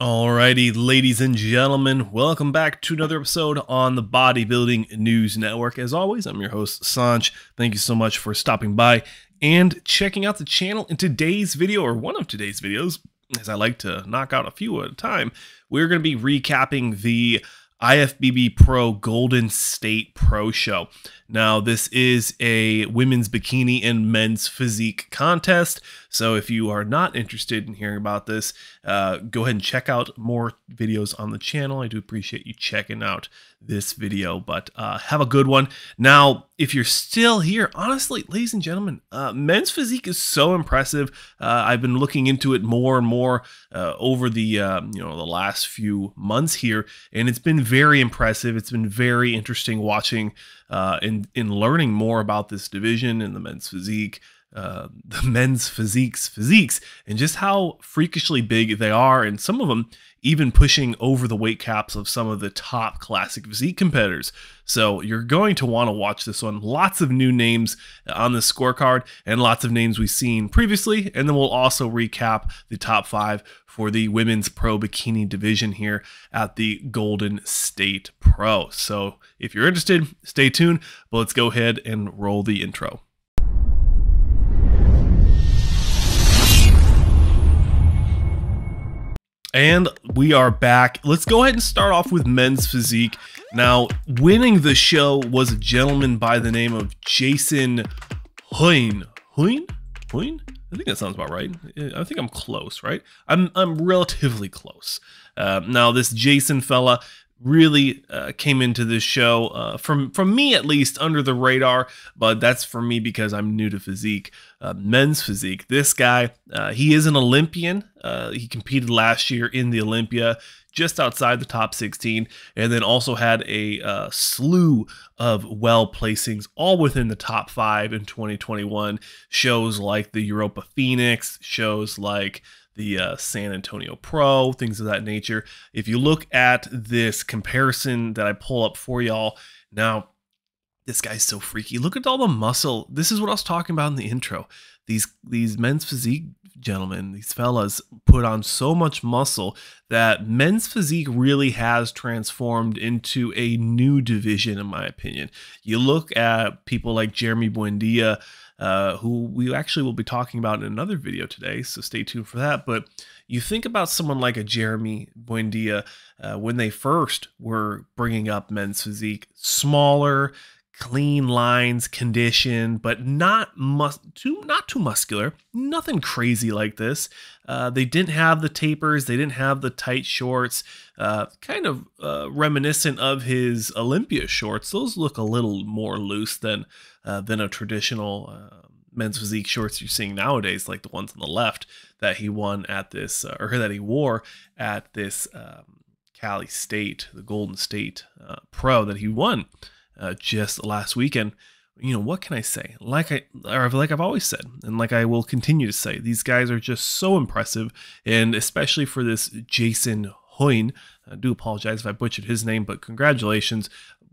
Alrighty, ladies and gentlemen, welcome back to another episode on the Bodybuilding News Network. As always, I'm your host, Saunch. Thank you so much for stopping by and checking out the channel. In today's video, or one of today's videos, as I like to knock out a few at a time, we're going to be recapping the IFBB Pro Golden State Pro Show. Now, this is a women's bikini and men's physique contest. So if you are not interested in hearing about this, go ahead and check out more videos on the channel. I do appreciate you checking out this video, but have a good one. Now, if you're still here, honestly, ladies and gentlemen, men's physique is so impressive. I've been looking into it more and more over the the last few months here, and it's been very impressive. It's been very interesting watching in learning more about this division and the men's physiques, and just how freakishly big they are, and some of them even pushing over the weight caps of some of the top classic physique competitors. So you're going to want to watch this one. Lots of new names on the scorecard and lots of names we've seen previously, and then we'll also recap the top 5 for the women's pro bikini division here at the Golden State Pro. So if you're interested, stay tuned, but let's go ahead and roll the intro. And we are back. Let's go ahead and start off with men's physique. Now, winning the show was a gentleman by the name of Jason HUYNH. HUYNH? I think that sounds about right. I think I'm close, right? I'm relatively close. Now, this Jason fella really came into this show, from me at least, under the radar, but that's for me because I'm new to physique, men's physique. This guy, he is an Olympian. He competed last year in the Olympia, just outside the top 16, and then also had a slew of well placings, all within the top 5 in 2021. Shows like the Europa Phoenix, shows like the San Antonio Pro, things of that nature. If you look at this comparison that I pull up for y'all, now, this guy's so freaky. Look at all the muscle. This is what I was talking about in the intro. These men's physique gentlemen, these fellas, put on so much muscle that men's physique really has transformed into a new division, in my opinion. You look at people like Jeremy Buendia, who we actually will be talking about in another video today, so stay tuned for that. But you think about someone like a Jeremy Buendia, when they first were bringing up men's physique, smaller, clean lines, conditioned, but not too muscular, nothing crazy like this. They didn't have the tapers, they didn't have the tight shorts, kind of reminiscent of his Olympia shorts. Those look a little more loose than a traditional men's physique shorts you're seeing nowadays, like the ones on the left that he won at this, or that he wore at this Cali State, the Golden State Pro that he won just last weekend. What can I say? Like I've always said, and like I will continue to say, these guys are just so impressive, and especially for this Jason HUYNH. I do apologize if I butchered his name, but congratulations,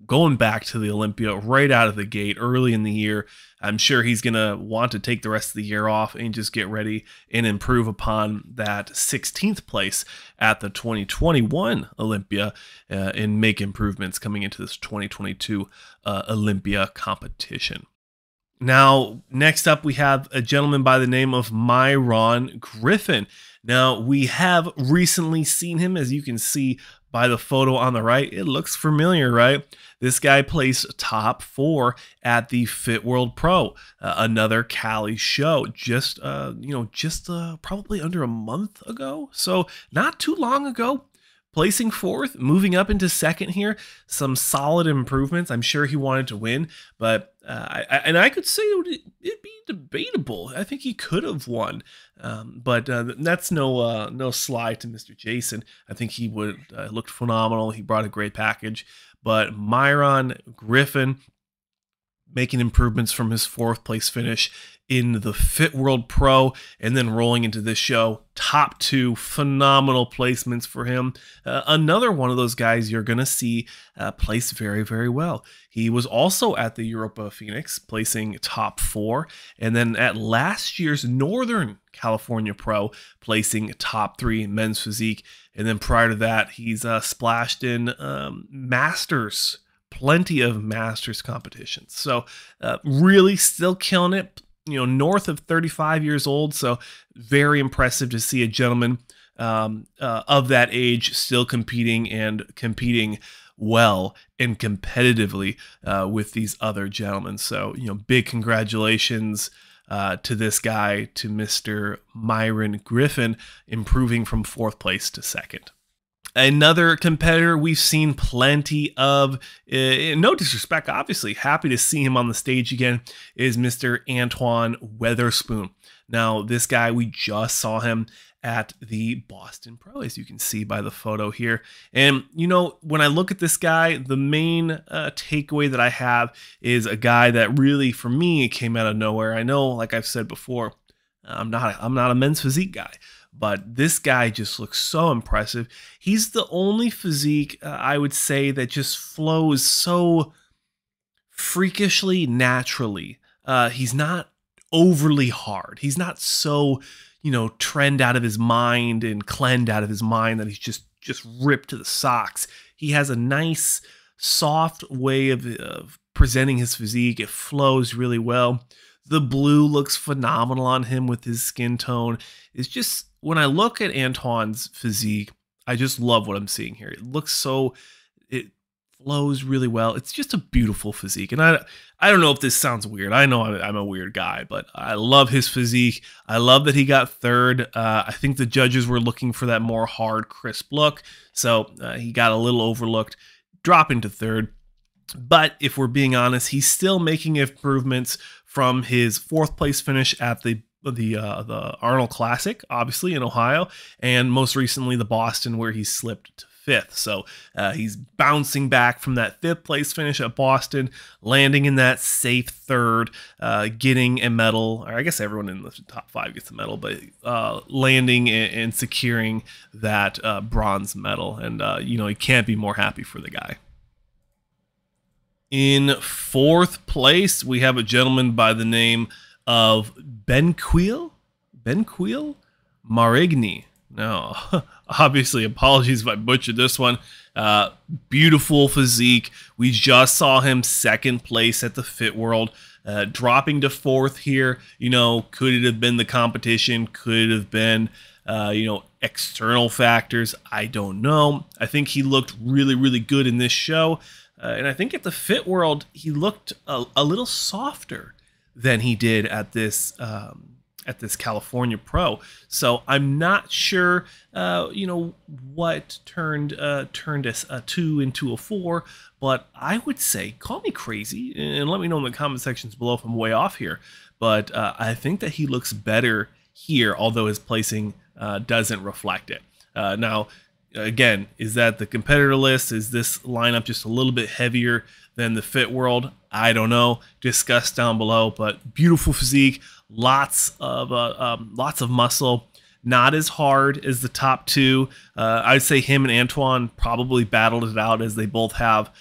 going back to the Olympia right out of the gate early in the year. I'm sure he's going to want to take the rest of the year off and just get ready and improve upon that 16th place at the 2021 Olympia, and make improvements coming into this 2022 Olympia competition. Now, next up, we have a gentleman by the name of MYRON GRIFFIN. Now, we have recently seen him, as you can see by the photo on the right. It looks familiar, right? This guy placed top 4 at the Fit World Pro, another Cali show, just probably under a month ago. So not too long ago. Placing 4th, moving up into 2nd here, some solid improvements. I'm sure he wanted to win, but I could say it'd be debatable. I think he could have won, but that's no slide to Mr. Jason. I think he would looked phenomenal. He brought a great package, but MYRON GRIFFIN making improvements from his 4th place finish in the Fit World Pro, and then rolling into this show, top 2, phenomenal placements for him. Another one of those guys you're going to see place very, very well. He was also at the Europa Phoenix, placing top 4, and then at last year's Northern California Pro, placing top 3 men's physique. And then prior to that, he's splashed in Masters, plenty of Masters competitions. So really still killing it. North of 35 years old, so very impressive to see a gentleman of that age still competing, and competing well and competitively with these other gentlemen. So, big congratulations to this guy, to Mr. MYRON GRIFFIN, improving from 4th place to 2nd. Another competitor we've seen plenty of, no disrespect, obviously, happy to see him on the stage again, is Mr. Antoine Weatherspoon. Now, this guy, we just saw him at the Boston Pro, as you can see by the photo here. And, when I look at this guy, the main takeaway that I have is a guy that really, for me, came out of nowhere. I know, like I've said before, I'm not a men's physique guy, but this guy just looks so impressive. He's the only physique, I would say, that just flows so freakishly naturally. He's not overly hard. He's not so, trend out of his mind and cleaned out of his mind that he's just ripped to the socks. He has a nice, soft way of presenting his physique. It flows really well. The blue looks phenomenal on him with his skin tone. It's just, when I look at Antoine's physique, I just love what I'm seeing here. It looks so, it flows really well. It's just a beautiful physique. And I don't know if this sounds weird. I know I'm a weird guy, but I love his physique. I love that he got 3rd. I think the judges were looking for that more hard, crisp look. So he got a little overlooked, dropping to 3rd. But if we're being honest, he's still making improvements from his 4th place finish at the Arnold Classic, obviously in Ohio, and most recently the Boston, where he slipped to 5th. So he's bouncing back from that 5th place finish at Boston, landing in that safe 3rd, getting a medal, or I guess everyone in the top 5 gets a medal, but landing and securing that bronze medal. And he can't be more happy for the guy. In 4th place, we have a gentleman by the name of BENQUIL Marigny. Now, obviously, apologies if I butchered this one. Beautiful physique. We just saw him 2nd place at the Fit World, dropping to 4th here. Could it have been the competition? Could it have been, external factors? I don't know. I think he looked really, really good in this show. And I think at the Fit World, he looked a little softer than he did at this California Pro. So I'm not sure, what turned a 2 into a 4. But I would say, call me crazy, and let me know in the comment sections below if I'm way off here. But I think that he looks better here, although his placing doesn't reflect it. Now, again, is that the competitor list? Is this lineup just a little bit heavier than the Fit World? I don't know. Discuss down below. But beautiful physique, lots of muscle. Not as hard as the top 2. I'd say him and Antoine probably battled it out, as they both have,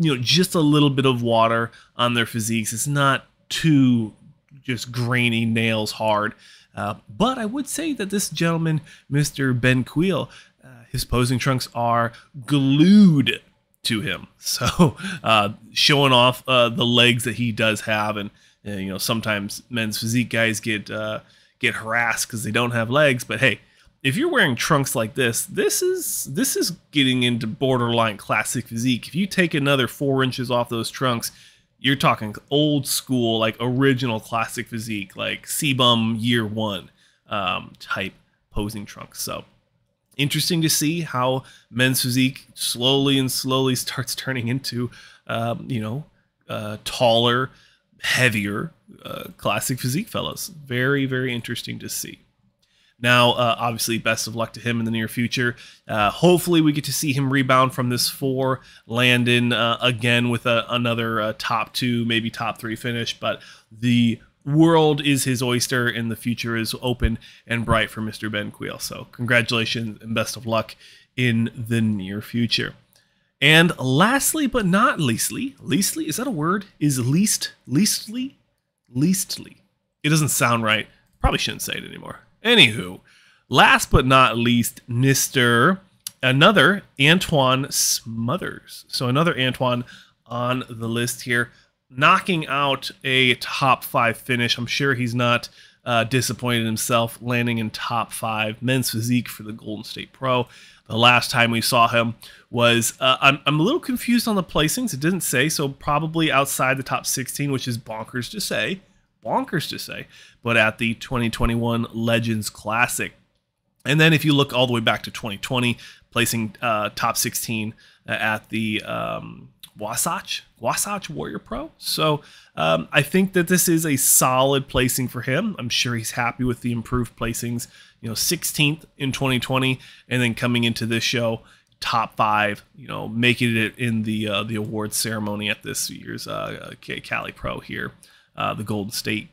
just a little bit of water on their physiques. It's not too just grainy, nails hard. But I would say that this gentleman, Mr. BENQUIL, his posing trunks are glued to him. So showing off the legs that he does have. And sometimes men's physique guys get harassed because they don't have legs. But hey, if you're wearing trunks like this is getting into borderline classic physique. If you take another 4 inches off those trunks, you're talking old school, like original classic physique, like C-Bum Year 1 type posing trunks. So interesting to see how men's physique slowly starts turning into, taller, heavier, classic physique fellows. Very, very interesting to see. Now, obviously, best of luck to him in the near future. Hopefully, we get to see him rebound from this 4, land in again with another top 2, maybe top 3 finish. But the world is his oyster and the future is open and bright for Mr. BENQUIL. So congratulations and best of luck in the near future. And lastly, but not leastly, is that a word? Is leastly? It doesn't sound right. Probably shouldn't say it anymore. Anywho, last but not least, another Antoine Smothers. So another Antoine on the list here, knocking out a top 5 finish. I'm sure he's not disappointed in himself, landing in top 5 men's physique for the Golden State Pro. The last time we saw him was, I'm a little confused on the placings. It didn't say, so probably outside the top 16, which is bonkers to say, but at the 2021 Legends Classic. And then if you look all the way back to 2020, placing top 16 at the Wasatch Warrior Pro. So I think that this is a solid placing for him. I'm sure he's happy with the improved placings. 16th in 2020, and then coming into this show, top 5. Making it in the awards ceremony at this year's Cali Pro here, the Golden State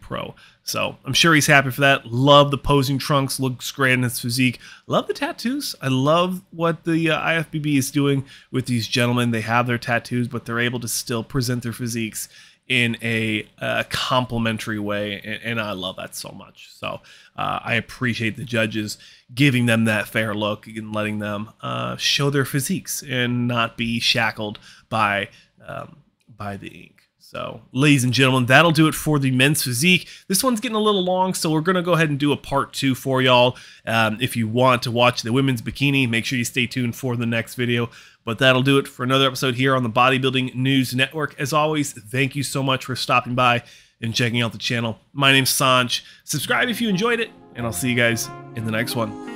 Pro. So I'm sure he's happy for that. Love the posing trunks, looks great in his physique. Love the tattoos. I love what the IFBB is doing with these gentlemen. They have their tattoos, but they're able to still present their physiques in a complimentary way, and I love that so much. So I appreciate the judges giving them that fair look and letting them show their physiques and not be shackled by the ink. So, ladies and gentlemen, that'll do it for the men's physique. This one's getting a little long, so we're going to go ahead and do a part 2 for y'all. If you want to watch the women's bikini, make sure you stay tuned for the next video. But that'll do it for another episode here on the Bodybuilding News Network. As always, thank you so much for stopping by and checking out the channel. My name's Saunch. Subscribe if you enjoyed it, and I'll see you guys in the next one.